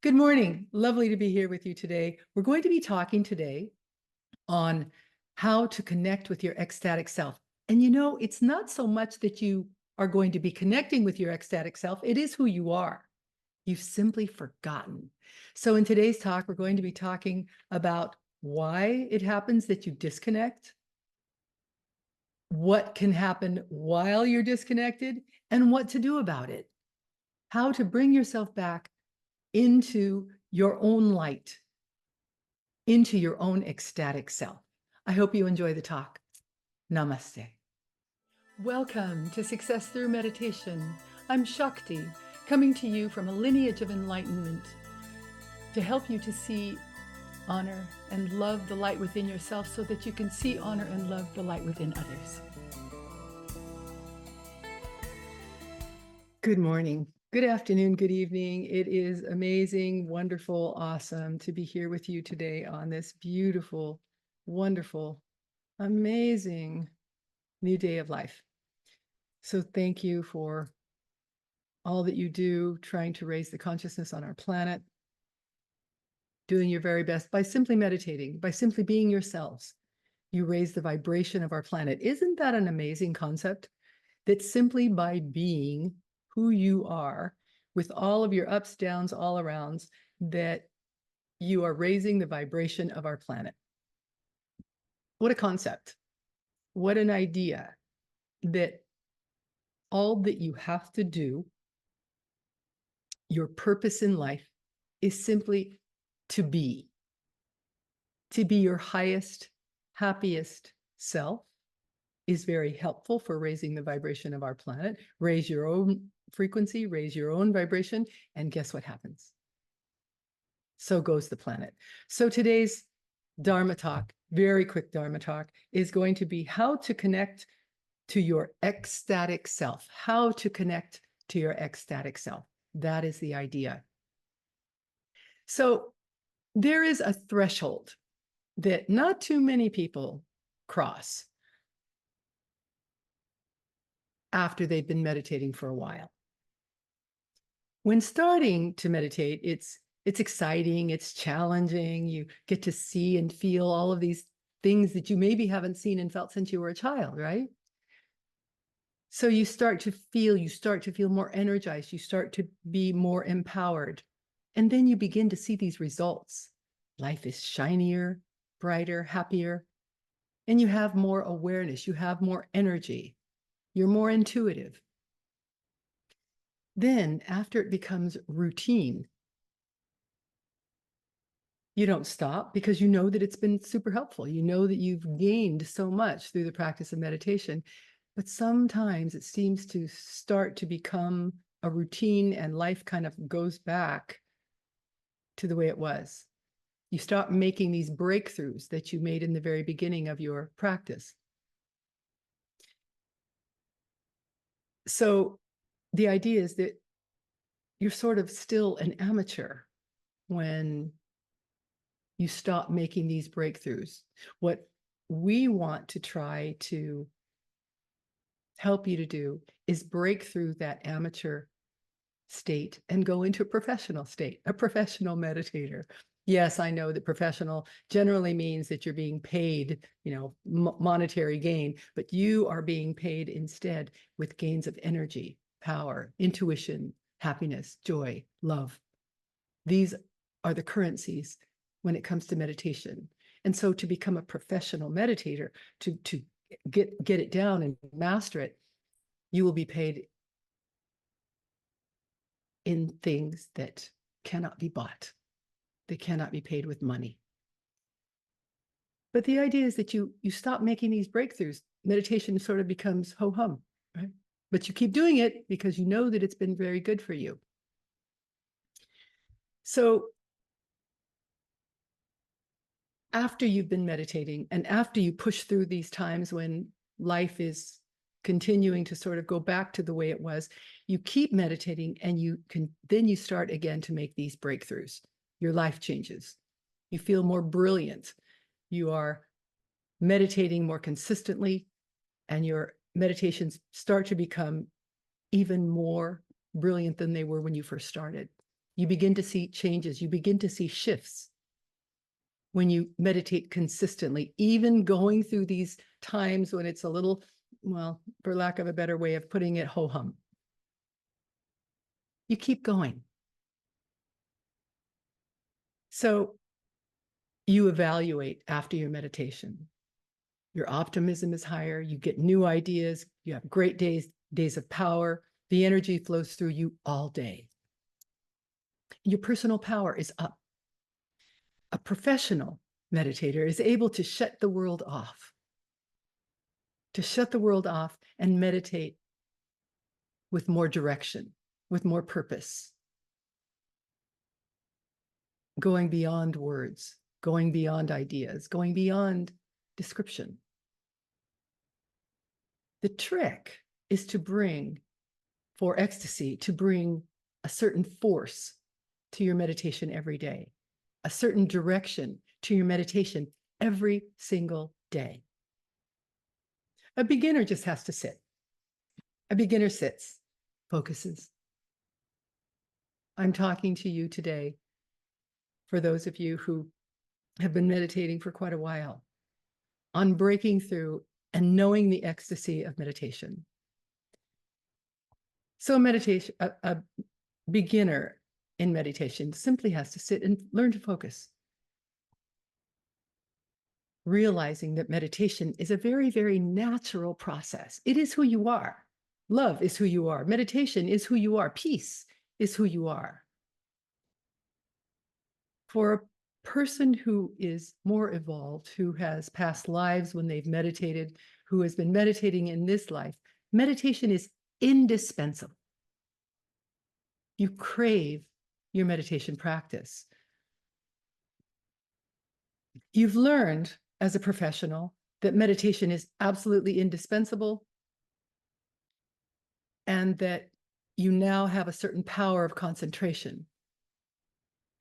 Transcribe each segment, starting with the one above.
Good morning. Lovely to be here with you today. We're going to be talking today on how to connect with your ecstatic self. And it's not so much that you are going to be connecting with your ecstatic self, it is who you are. You've simply forgotten. So in today's talk, we're going to be talking about why it happens that you disconnect, what can happen while you're disconnected, and what to do about it. How to bring yourself back into your own light, into your own ecstatic self. I hope you enjoy the talk. Namaste. Welcome to Success Through Meditation. I'm Shakti, coming to you from a lineage of enlightenment to help you to see, honor, and love the light within yourself so that you can see, honor, and love the light within others. Good morning, good afternoon, good evening. It is amazing, wonderful, awesome to be here with you today on this beautiful, wonderful, amazing new day of life. So thank you for all that you do, trying to raise the consciousness on our planet, doing your very best by simply meditating, by simply being yourselves. You raise the vibration of our planet. Isn't that an amazing concept? That simply by being who you are, with all of your ups, downs, all arounds, that you are raising the vibration of our planet. What a concept. What an idea that all that you have to do, your purpose in life, is simply to be your highest, happiest self is very helpful for raising the vibration of our planet. Raise your own frequency, raise your own vibration, and guess what happens? So goes the planet. So today's Dharma talk, very quick Dharma talk, is going to be how to connect to your ecstatic self, how to connect to your ecstatic self. That is the idea. So there is a threshold that not too many people cross after they've been meditating for a while. When starting to meditate, it's exciting, it's challenging. You get to see and feel all of these things that you maybe haven't seen and felt since you were a child, right? So you start to feel more energized, you start to be more empowered. And then you begin to see these results. Life is shinier, brighter, happier, and you have more awareness, you have more energy, you're more intuitive. Then, after it becomes routine, you don't stop because you know that it's been super helpful. You know that you've gained so much through the practice of meditation. But sometimes it seems to start to become a routine and life kind of goes back to the way it was. You stop making these breakthroughs that you made in the very beginning of your practice. So the idea is that you're sort of still an amateur when you stop making these breakthroughs. What we want to try to help you to do is break through that amateur state and go into a professional state, a professional meditator. Yes, I know that professional generally means that you're being paid, monetary gain, but you are being paid instead with gains of energy, power, intuition, happiness, joy, love. These are the currencies when it comes to meditation. And so to become a professional meditator, to get it down and master it, you will be paid in things that cannot be bought. They cannot be paid with money. But the idea is that you stop making these breakthroughs. Meditation sort of becomes ho-hum, right? But you keep doing it because you know that it's been very good for you. So after you've been meditating and after you push through these times when life is continuing to sort of go back to the way it was, you keep meditating and then you start again to make these breakthroughs. Your life changes. You feel more brilliant. You are meditating more consistently, and your meditations start to become even more brilliant than they were when you first started. You begin to see changes. You begin to see shifts when you meditate consistently, even going through these times when it's a little, well, for lack of a better way of putting it, ho-hum. You keep going. So you evaluate after your meditation. Your optimism is higher. You get new ideas. You have great days of power. The energy flows through you all day. Your personal power is up. A professional meditator is able to shut the world off, and meditate with more direction, with more purpose, going beyond words, going beyond ideas, going beyond description. The trick is to bring, for ecstasy, to bring a certain force to your meditation every day, a certain direction to your meditation every single day. A beginner just has to sit. A beginner sits, focuses. I'm talking to you today, for those of you who have been meditating for quite a while, on breaking through and knowing the ecstasy of meditation. So a beginner in meditation simply has to sit and learn to focus, realizing that meditation is a very, very natural process. It is who you are. Love is who you are. Meditation is who you are. Peace is who you are. For a person who is more evolved, who has past lives when they've meditated, who has been meditating in this life, meditation is indispensable. You crave your meditation practice. You've learned as a professional that meditation is absolutely indispensable, and that you now have a certain power of concentration.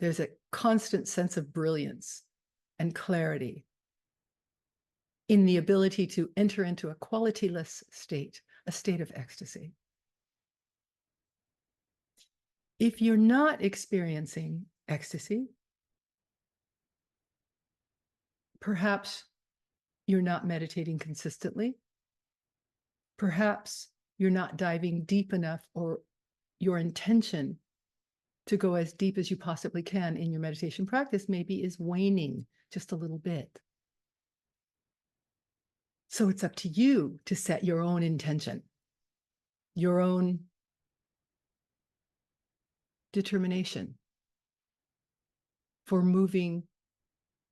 There's a constant sense of brilliance and clarity in the ability to enter into a qualityless state, a state of ecstasy. If you're not experiencing ecstasy, perhaps you're not meditating consistently. Perhaps you're not diving deep enough, or your intention to go as deep as you possibly can in your meditation practice maybe is waning just a little bit. So it's up to you to set your own intention, your own determination for moving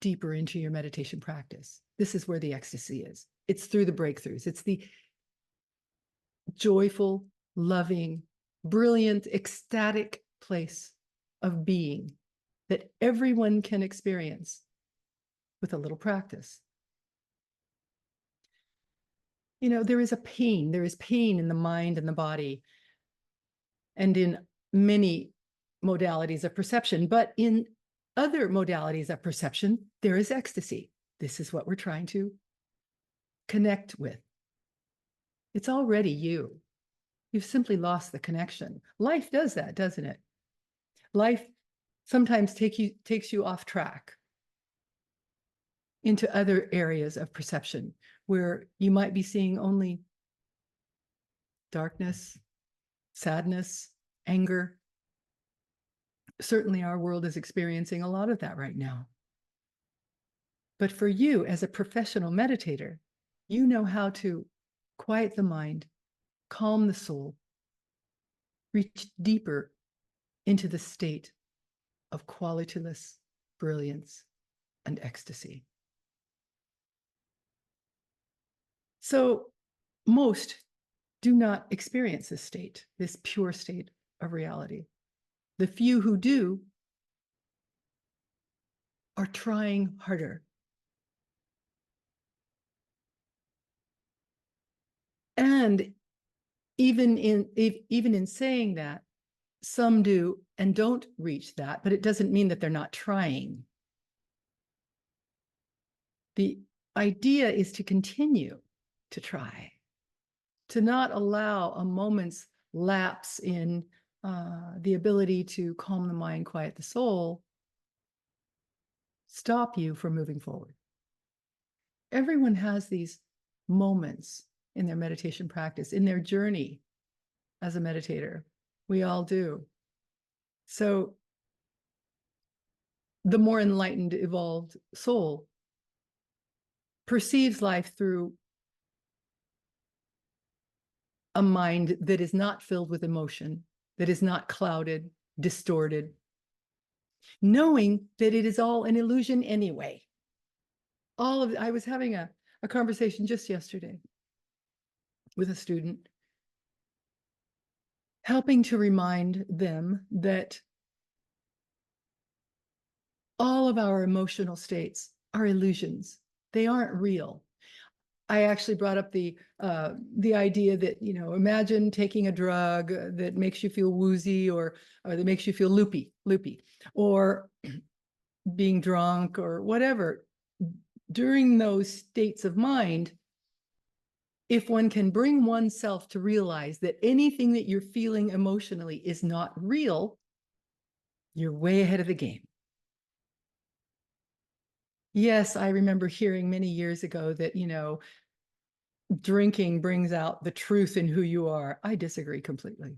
deeper into your meditation practice. This is where the ecstasy is. It's through the breakthroughs. It's the joyful, loving, brilliant, ecstatic place of being that everyone can experience with a little practice. You know, there is pain in the mind and the body, and in many modalities of perception, but in other modalities of perception, there is ecstasy. This is what we're trying to connect with. It's already you. You've simply lost the connection. Life does that, doesn't it? Life sometimes takes you off track into other areas of perception where you might be seeing only darkness, sadness, anger. Certainly our world is experiencing a lot of that right now. But for you as a professional meditator, you know how to quiet the mind, calm the soul, reach deeper into the state of qualityless brilliance and ecstasy. So most do not experience this state, this pure state of reality. The few who do are trying harder. And even in saying that, some do and don't reach that, but it doesn't mean that they're not trying. The idea is to continue to try, to not allow a moment's lapse in the ability to calm the mind, quiet the soul, stop you from moving forward. Everyone has these moments in their meditation practice, in their journey as a meditator. We all do. So the more enlightened, evolved soul perceives life through a mind that is not filled with emotion, that is not clouded, distorted, knowing that it is all an illusion anyway. I was having a conversation just yesterday with a student, helping to remind them that all of our emotional states are illusions. They aren't real. I actually brought up the idea that, imagine taking a drug that makes you feel woozy or that makes you feel loopy, or being drunk or whatever. During those states of mind, if one can bring oneself to realize that anything that you're feeling emotionally is not real, you're way ahead of the game. Yes, I remember hearing many years ago that, drinking brings out the truth in who you are. I disagree completely.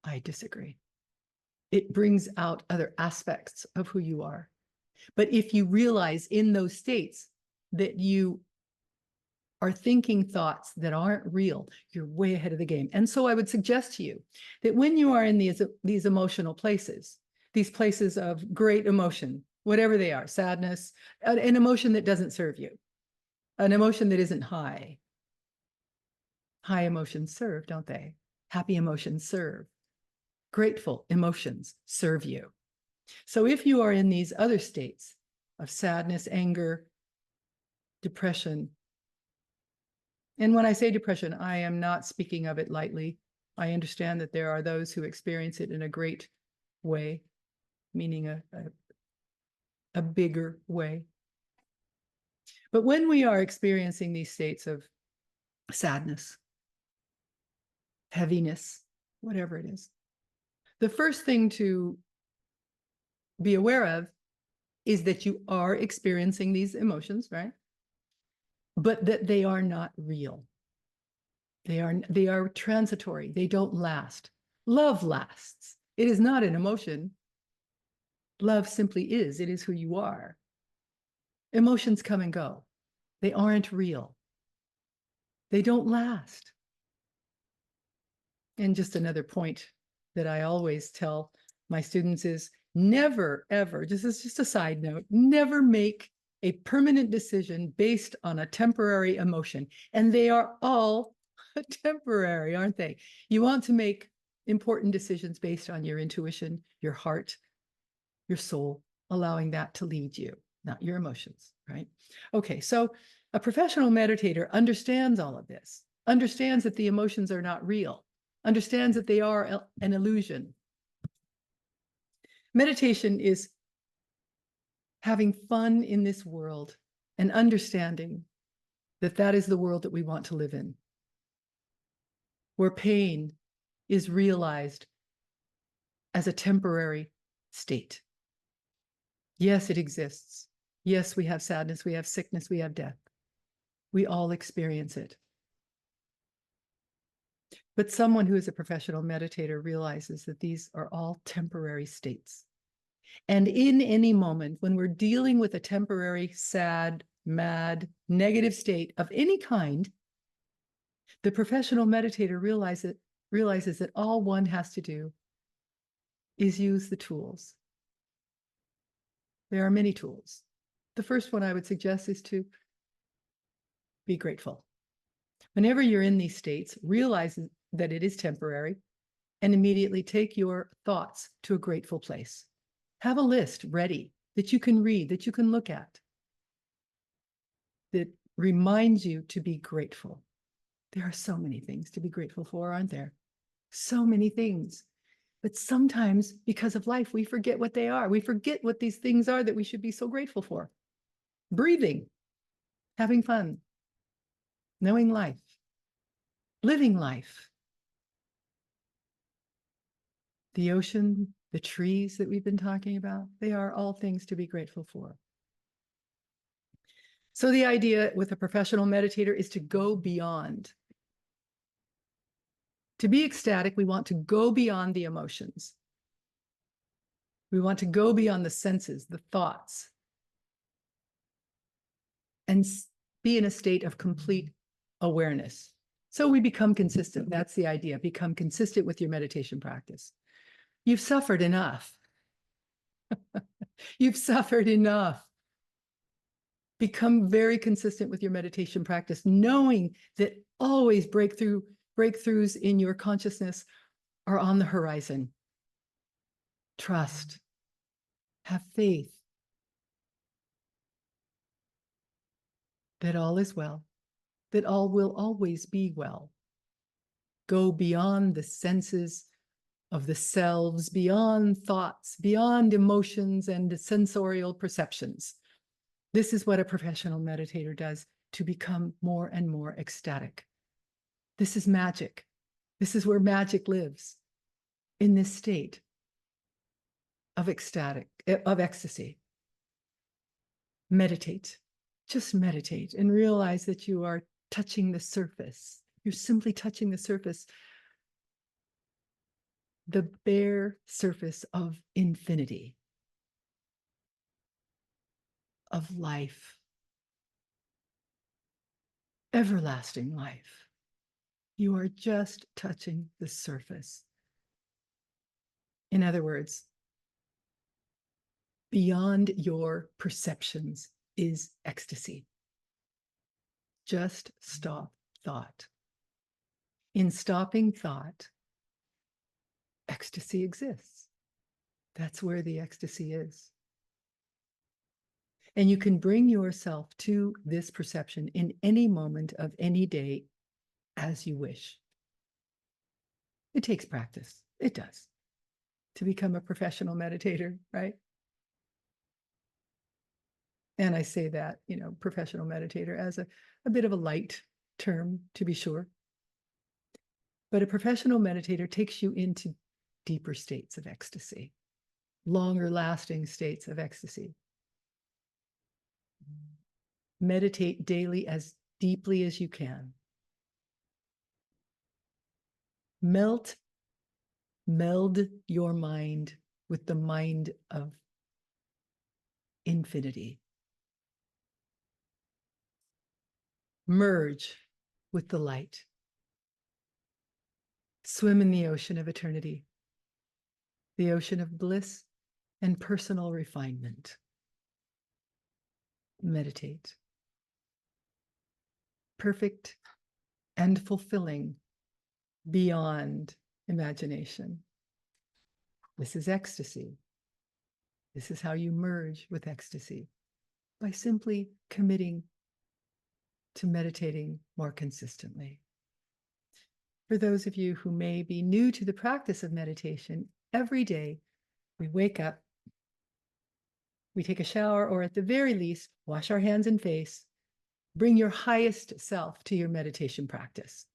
I disagree. It brings out other aspects of who you are. But if you realize in those states that you are thinking thoughts that aren't real, you're way ahead of the game. And so I would suggest to you that when you are in these emotional places, these places of great emotion, whatever they are, sadness, an emotion that doesn't serve you, an emotion that isn't high. High emotions serve, don't they? Happy emotions serve. Grateful emotions serve you. So if you are in these other states of sadness, anger, depression, and when I say depression, I am not speaking of it lightly. I understand that there are those who experience it in a great way, meaning a bigger way. But when we are experiencing these states of sadness, heaviness, whatever it is, the first thing to be aware of is that you are experiencing these emotions, right? But that they are not real. They are transitory. They don't last. Love lasts. It is not an emotion. Love simply is. It is who you are. Emotions come and go. They aren't real. They don't last. And just another point that I always tell my students is never, ever, just as just a side note, never make a permanent decision based on a temporary emotion. And they are all temporary, aren't they? You want to make important decisions based on your intuition, your heart, your soul, allowing that to lead you, not your emotions, right? Okay, so a professional meditator understands all of this, understands that the emotions are not real, understands that they are an illusion. Meditation is having fun in this world and understanding that that is the world that we want to live in, where pain is realized as a temporary state. Yes, it exists. Yes, we have sadness, we have sickness, we have death. We all experience it. But someone who is a professional meditator realizes that these are all temporary states. And in any moment, when we're dealing with a temporary, sad, mad, negative state of any kind, the professional meditator realizes that all one has to do is use the tools. There are many tools. The first one I would suggest is to be grateful. Whenever you're in these states, realize that it is temporary and immediately take your thoughts to a grateful place. Have a list ready that you can read, that you can look at, that reminds you to be grateful. There are so many things to be grateful for, aren't there? So many things. But sometimes, because of life, we forget what they are. We forget what these things are that we should be so grateful for. Breathing, having fun, knowing life, living life. the ocean, the trees that we've been talking about, they are all things to be grateful for. So the idea with a professional meditator is to go beyond. To be ecstatic, we want to go beyond the emotions. We want to go beyond the senses, the thoughts, and be in a state of complete awareness. So we become consistent. That's the idea. Become consistent with your meditation practice. You've suffered enough. You've suffered enough. Become very consistent with your meditation practice, knowing that always breakthroughs in your consciousness are on the horizon. Trust. Have faith that all is well, that all will always be well. Go beyond the senses of the selves, beyond thoughts, beyond emotions and sensorial perceptions. This is what a professional meditator does to become more and more ecstatic. This is magic. This is where magic lives, in this state of ecstasy. Meditate. Just meditate and realize that you are touching the surface. You're simply touching the surface, the bare surface of infinity, of life, everlasting life. You are just touching the surface. In other words, beyond your perceptions is ecstasy. Just stop thought. In stopping thought, ecstasy exists. That's where the ecstasy is. And you can bring yourself to this perception in any moment of any day as you wish. It takes practice. It does. To become a professional meditator, right? And I say that, professional meditator as a bit of a light term, to be sure. But a professional meditator takes you into deeper states of ecstasy, longer lasting states of ecstasy. Meditate daily as deeply as you can. Meld your mind with the mind of infinity. Merge with the light. Swim in the ocean of eternity, the ocean of bliss and personal refinement. Meditate. Perfect and fulfilling beyond imagination. This is ecstasy. This is how you merge with ecstasy, by simply committing to meditating more consistently. For those of you who may be new to the practice of meditation, every day we wake up, we take a shower, or at the very least, wash our hands and face. Bring your highest self to your meditation practice.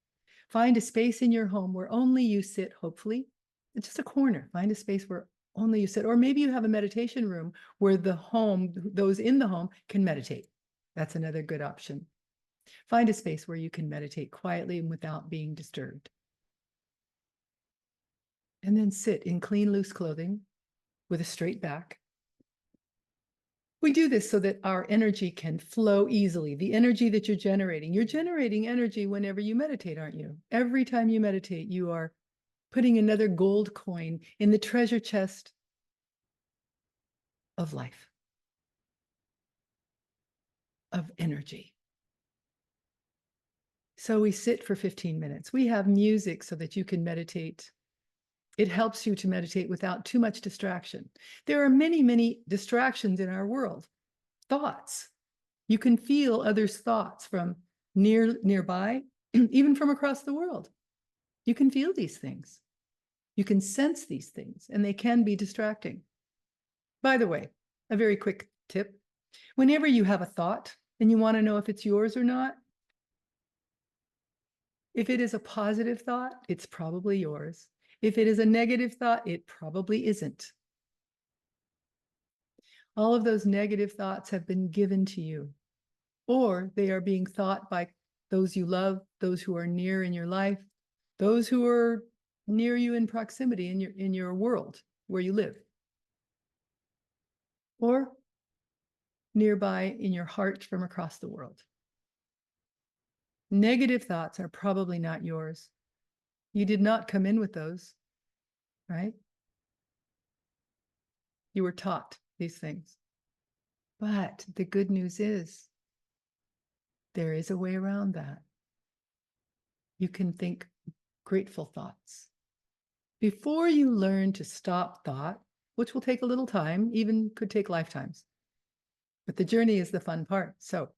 Find a space in your home where only you sit, hopefully. It's just a corner. Find a space where only you sit. Or maybe you have a meditation room where those in the home can meditate. That's another good option. Find a space where you can meditate quietly and without being disturbed. And then sit in clean, loose clothing with a straight back. We do this so that our energy can flow easily. The energy that you're generating energy whenever you meditate, aren't you? Every time you meditate, you are putting another gold coin in the treasure chest of life, of energy. So we sit for 15 minutes. We have music so that you can meditate. It helps you to meditate without too much distraction. There are many, many distractions in our world. Thoughts. You can feel others' thoughts from nearby, even from across the world. You can feel these things. You can sense these things, and they can be distracting. By the way, a very quick tip. Whenever you have a thought and you want to know if it's yours or not, if it is a positive thought, it's probably yours. If it is a negative thought, it probably isn't. All of those negative thoughts have been given to you, or they are being thought by those you love, those who are near in your life, those who are near you in proximity in your world where you live, or nearby in your heart from across the world. Negative thoughts are probably not yours. You did not come in with those, right? You were taught these things. But the good news is there is a way around that. You can think grateful thoughts. Before you learn to stop thought, which will take a little time, even could take lifetimes, but the journey is the fun part. So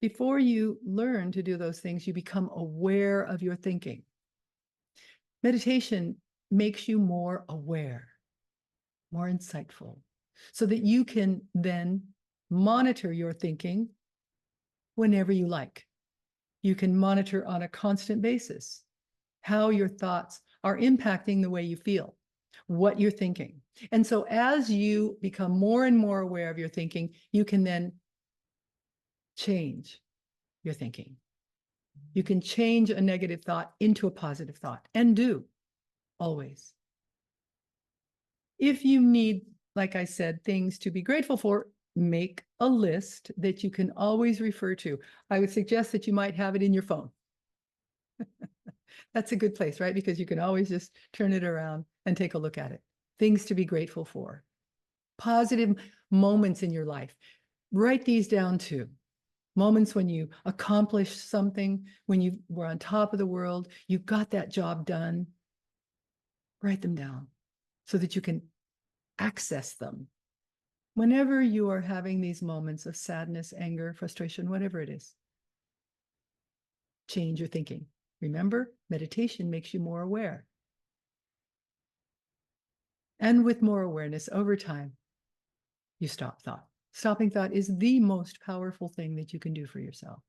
before you learn to do those things, you become aware of your thinking. Meditation makes you more aware, more insightful, so that you can then monitor your thinking whenever you like. You can monitor on a constant basis how your thoughts are impacting the way you feel, what you're thinking. And so as you become more and more aware of your thinking, you can then change your thinking. You can change a negative thought into a positive thought, and do always. If you need, like I said, things to be grateful for, make a list that you can always refer to. I would suggest that you might have it in your phone. That's a good place, right? Because you can always just turn it around and take a look at it. Things to be grateful for. Positive moments in your life. Write these down too. Moments when you accomplished something, when you were on top of the world, you got that job done. Write them down so that you can access them. Whenever you are having these moments of sadness, anger, frustration, whatever it is, change your thinking. Remember, meditation makes you more aware. And with more awareness over time, you stop thought. Stopping thought is the most powerful thing that you can do for yourself.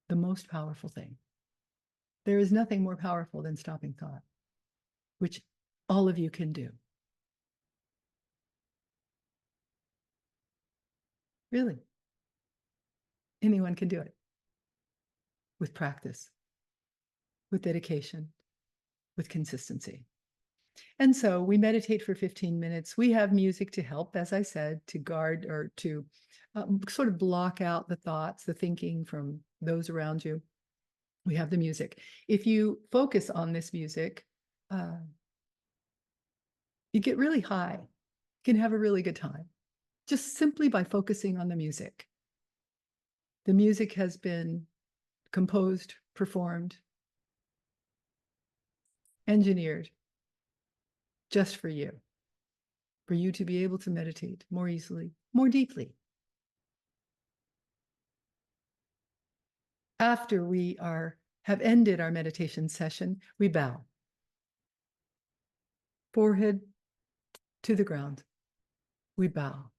The most powerful thing. There is nothing more powerful than stopping thought, which all of you can do. Really. Anyone can do it with practice, with dedication, with consistency. And so we meditate for 15 minutes. We have music to help, as I said, to guard or to sort of block out the thoughts, the thinking from those around you. We have the music. If you focus on this music, you get really high. You can have a really good time just simply by focusing on the music. The music has been composed, performed, engineered just for you to be able to meditate more easily, more deeply. After we have ended our meditation session, we bow. Forehead to the ground. We bow,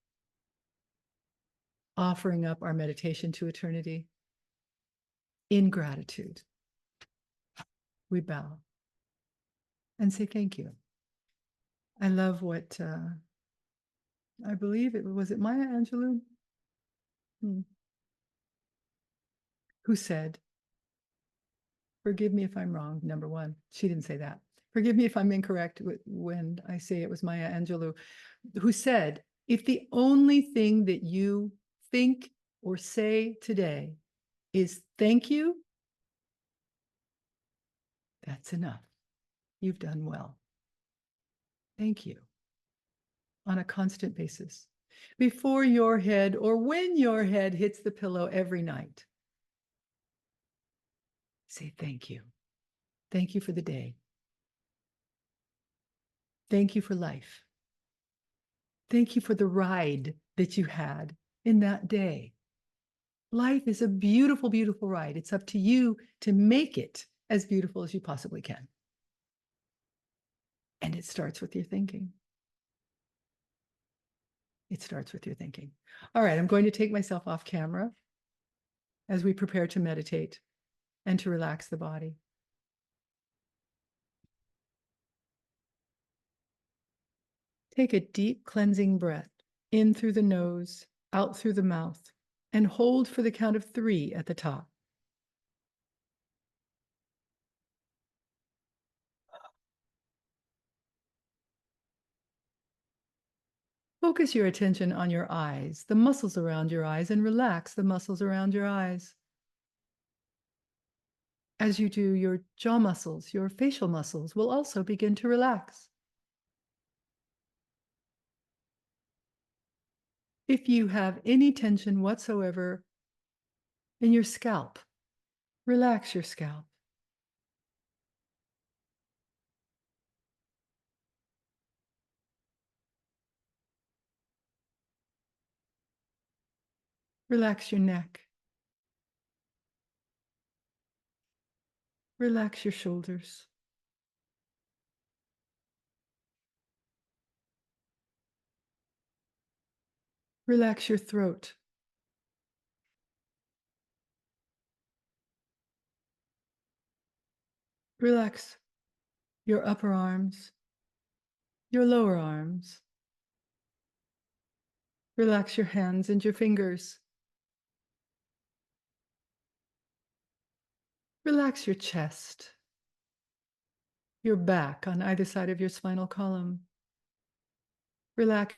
offering up our meditation to eternity in gratitude. We bow and say thank you. I love what I believe it was Maya Angelou who said, forgive me if I'm wrong, number one. She didn't say that. Forgive me if I'm incorrect when I say it was Maya Angelou, who said, if the only thing that you think or say today is thank you, that's enough. You've done well. Thank you. On a constant basis. Before your head or when your head hits the pillow every night, say thank you. Thank you for the day. Thank you for life. Thank you for the ride that you had in that day. Life is a beautiful, beautiful ride. It's up to you to make it as beautiful as you possibly can. And it starts with your thinking. It starts with your thinking. All right, I'm going to take myself off camera as we prepare to meditate and to relax the body. Take a deep cleansing breath in through the nose, out through the mouth, and hold for the count of 3 at the top. Focus your attention on your eyes, the muscles around your eyes, and relax the muscles around your eyes. As you do, your jaw muscles, your facial muscles will also begin to relax. If you have any tension whatsoever in your scalp, relax your scalp. Relax your neck. Relax your shoulders. Relax your throat. Relax your upper arms, your lower arms. Relax your hands and your fingers. Relax your chest, your back on either side of your spinal column. Relax.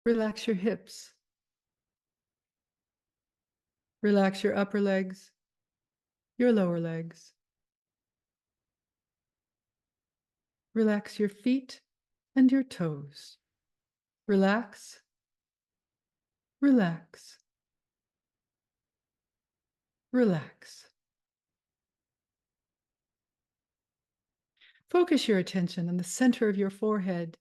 Relax your hips. Relax your upper legs, your lower legs. Relax your feet and your toes. Relax, relax, relax. Focus your attention on the center of your forehead.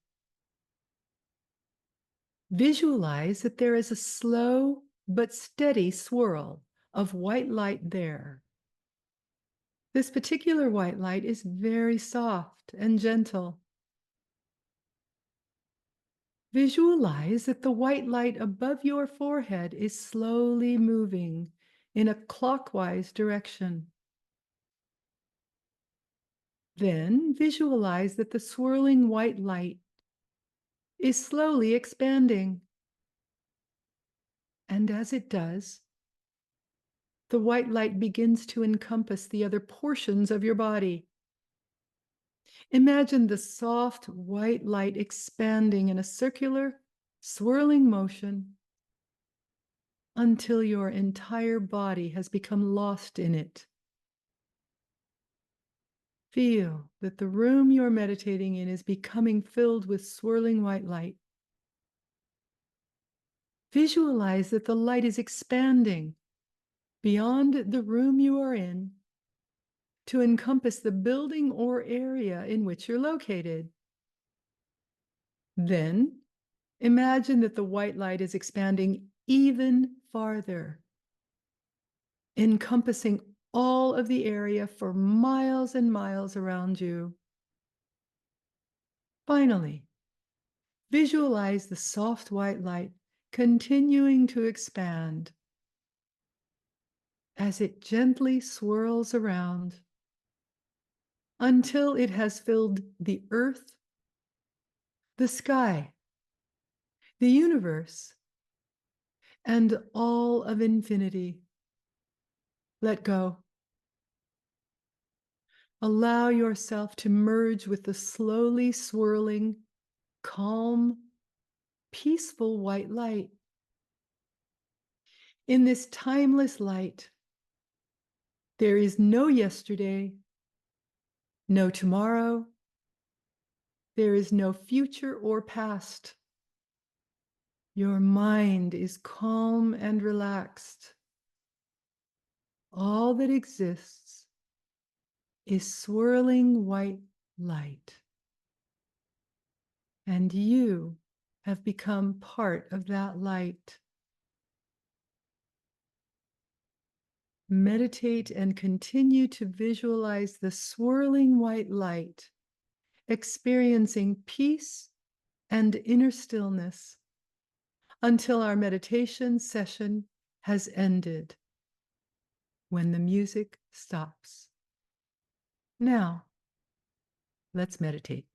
Visualize that there is a slow but steady swirl of white light there. This particular white light is very soft and gentle. Visualize that the white light above your forehead is slowly moving in a clockwise direction. Then visualize that the swirling white light is slowly expanding. And as it does, the white light begins to encompass the other portions of your body. Imagine the soft white light expanding in a circular, swirling motion until your entire body has become lost in it. Feel that the room you're meditating in is becoming filled with swirling white light. Visualize that the light is expanding beyond the room you are in to encompass the building or area in which you're located. Then imagine that the white light is expanding even farther, encompassing all of the area for miles and miles around you. Finally, visualize the soft white light continuing to expand as it gently swirls around until it has filled the earth, the sky, the universe, and all of infinity. Let go. Allow yourself to merge with the slowly swirling, calm, peaceful white light. In this timeless light, there is no yesterday, no tomorrow, there is no future or past. Your mind is calm and relaxed. All that exists is swirling white light. And you have become part of that light. Meditate and continue to visualize the swirling white light, experiencing peace and inner stillness until our meditation session has ended, when the music stops. Now, let's meditate.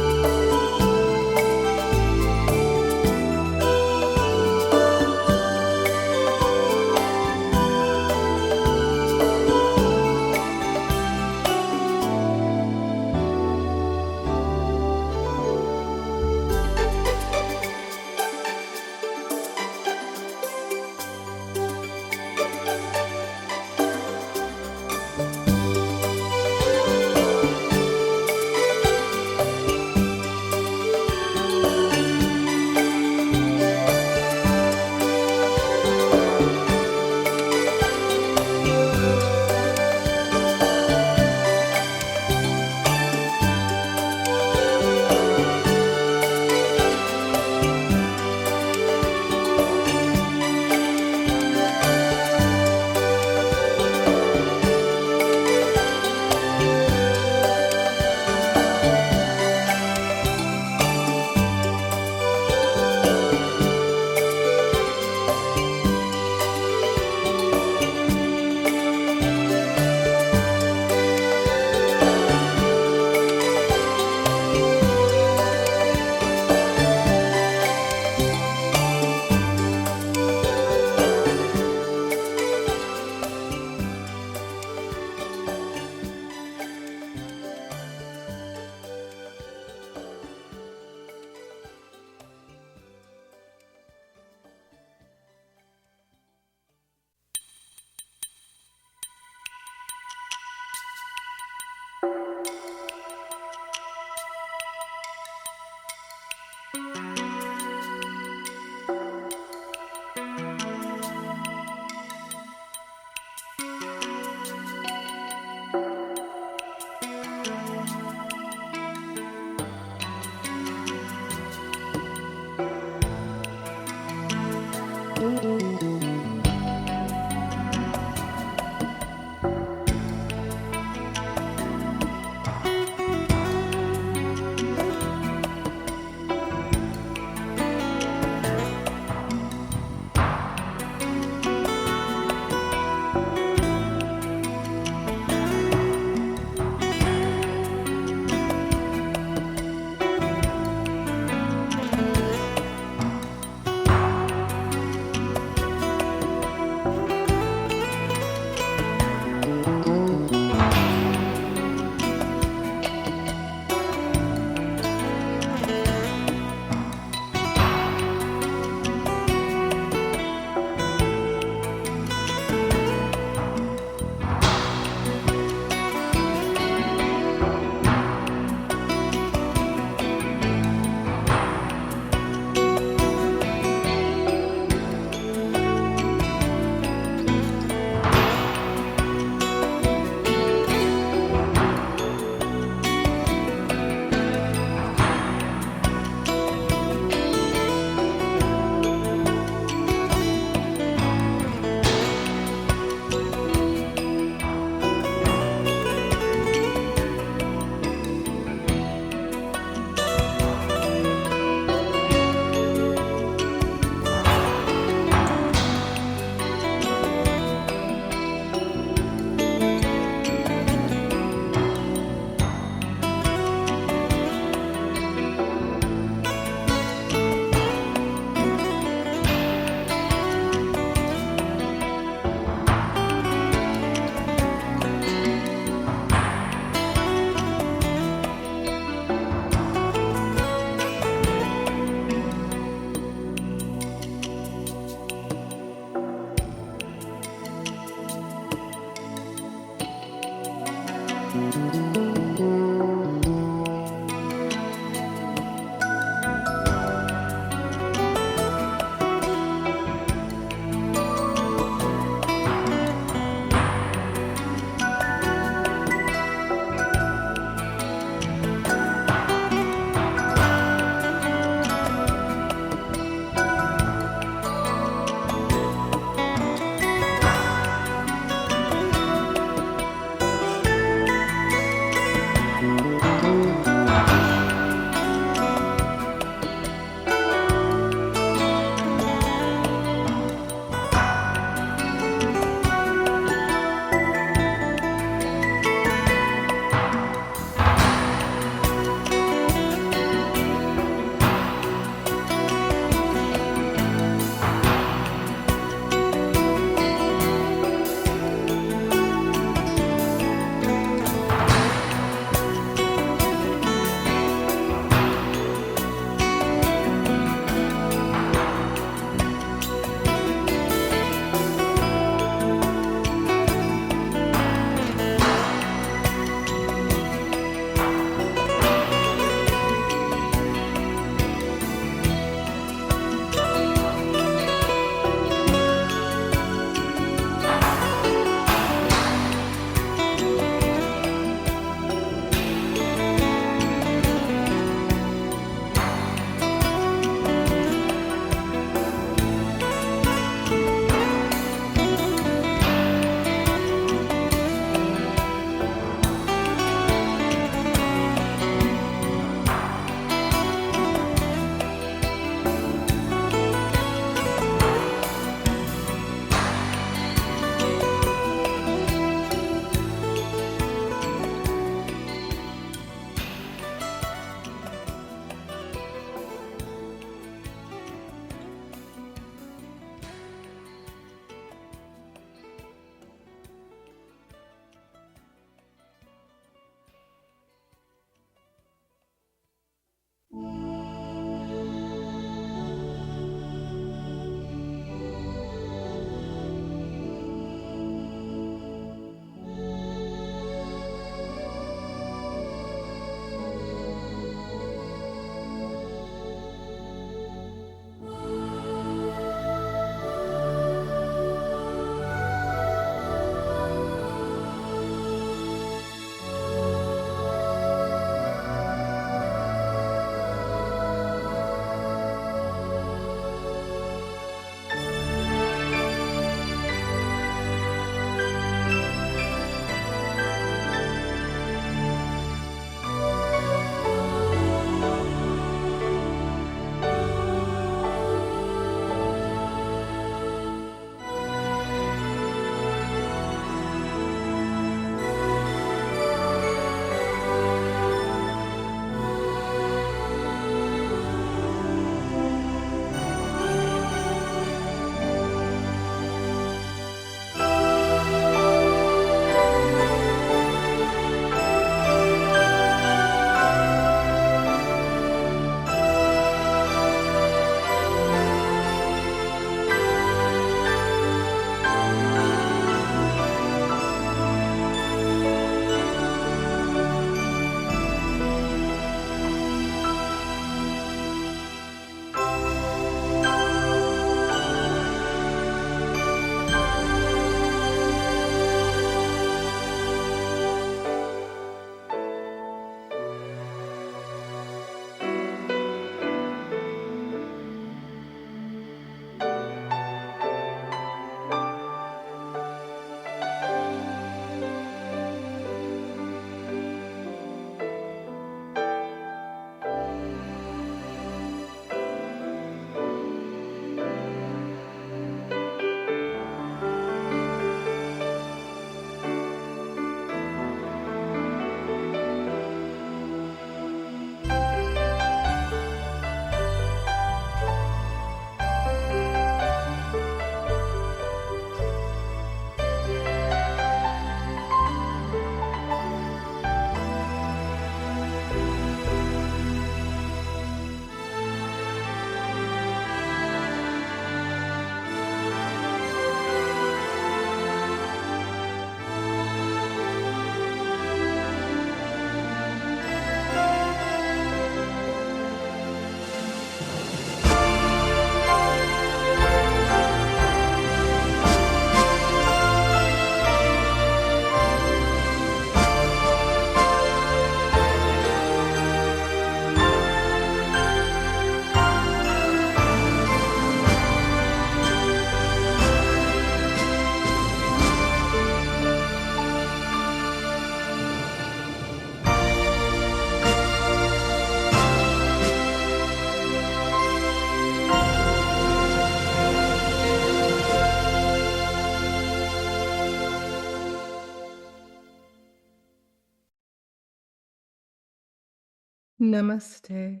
Namaste.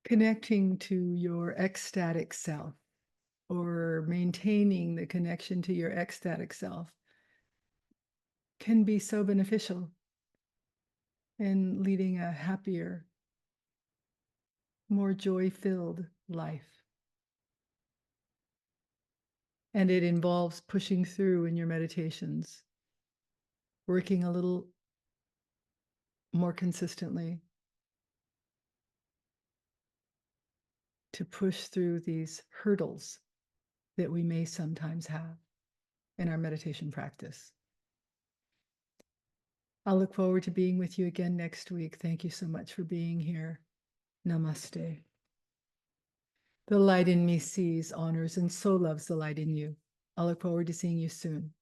Connecting to your ecstatic self, or maintaining the connection to your ecstatic self, can be so beneficial in leading a happier, more joy-filled life. And it involves pushing through in your meditations, working a little more consistently to push through these hurdles that we may sometimes have in our meditation practice. I'll look forward to being with you again next week. Thank you so much for being here. Namaste. The light in me sees, honors, and so loves the light in you. I'll look forward to seeing you soon.